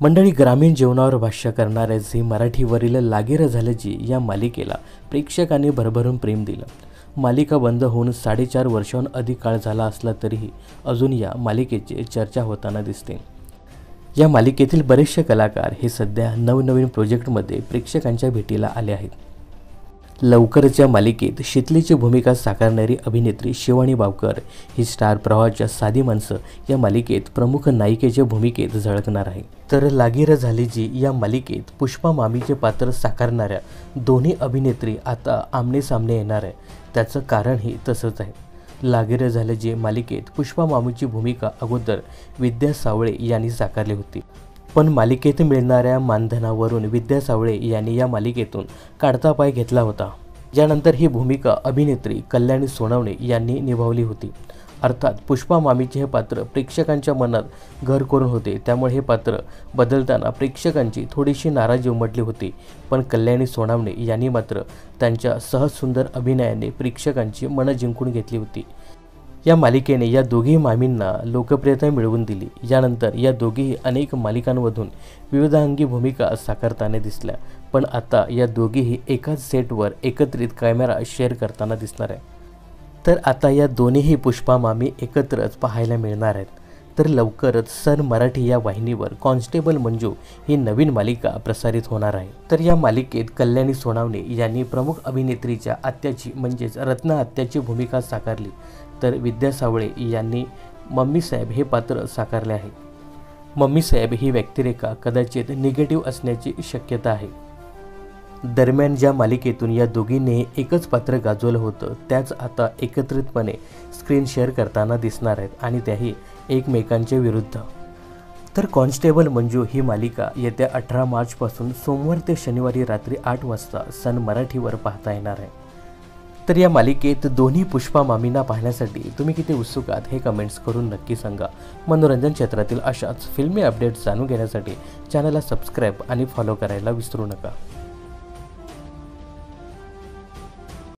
मंडळी, ग्रामीण जीवनावर भाष्य करणाऱ्या झी मराठीवरील लागे रे झालं जी या मालिकेला प्रेक्षकांनी भरभरून प्रेम दिलं। मालिका बंद होऊन 4.5 वर्षांहून अधिक काळ झाला असला तरीही अजून या मालिकेची चर्चा होताना दिसते। या मालिकेतील बरेचसे कलाकार हे सध्या नवनवीन प्रोजेक्टमध्ये प्रेक्षकांच्या भेटीला आले आहेत। लवकरच या मालिकेत शीतलीची भूमिका साकारणारी अभिनेत्री शिवानी बावकर ही स्टार प्रवाहाच्या साधी माणसं या मालिकेत प्रमुख नायिकेच्या भूमिकेत झळकणार आहे। तर लागी रे झाली जी या मालिकेत पुष्पा मामीचे पात्र साकारणाऱ्या दोन्ही अभिनेत्री आता आमने सामने येणार आहे। त्याचं कारणही तसंच आहे। लागी रे झाली जी मालिकेत पुष्पा मामीची भूमिका अगोदर विद्या सावळे यांनी साकारली होती, पण मालिकेत मिळणाऱ्या मानधनावरून विद्या सावळे यांनी या मालिकेतून काढता पाय घेतला होता। यानंतर ही भूमिका अभिनेत्री कल्याणी सोनवणे यांनी निभावली होती। अर्थात पुष्पा मामीचे हे पात्र प्रेक्षकांच्या मनात घर करून होते, त्यामुळे हे पात्र बदलताना प्रेक्षकांची थोडीशी नाराजी उमटली होती। पण कल्याणी सोनवणे यांनी मात्र त्यांच्या सहज सुंदर अभिनयाने प्रेक्षकांची मनं जिंकून घेतली होती। या मालिकेने या दोघी मामींना लोकप्रियता मिळवून दिली। यानंतर या दोघीही अनेक मालिकांमधून विविधांगी भूमिका साकारताना दिसल्या, पण आता या दोघीही एकाच सेटवर एकत्रित कॅमेरा शेअर करताना दिसणार आहे। तर आता या दोन्हीही पुष्पा मामी एकत्रच पाहायला मिळणार आहेत। तर लवकरच सन मराठी या वाहिनीवर कॉन्स्टेबल मंजू ही नवीन मालिका प्रसारित होणार आहे। तर या मालिकेत कल्याणी सोनवणे यांनी प्रमुख अभिनेत्रीच्या आत्याची म्हणजेच रत्ना आत्याची भूमिका साकारली, तर विद्या सावळे यांनी मम्मी साहेब हे पात्र साकारले आहे। मम्मी साहेब ही व्यक्तिरेखा कदाचित निगेटिव्ह असण्याची शक्यता आहे। दरम्यान ज्या मालिकेतून या दोघींनी एकच पात्र गाजवलं होतं त्याच आता एकत्रितपणे स्क्रीन शेअर करताना दिसणार आहेत, आणि त्याही एकमेकांच्या विरुद्ध। तर कॉन्स्टेबल मंजू ही मालिका येत्या 18 मार्चपासून सोमवार ते शनिवारी रात्री 8 वाजता सन मराठीवर पाहता येणार आहे। तर या मालिकेत दोन्ही पुष्पा मामींना पाहण्यासाठी तुम्ही किती उत्सुक आहात हे कमेंट्स करून नक्की सांगा। मनोरंजन क्षेत्रातील अशाच फिल्मी अपडेट्स जाणून घेण्यासाठी चॅनलला सबस्क्राईब आणि फॉलो करायला विसरू नका।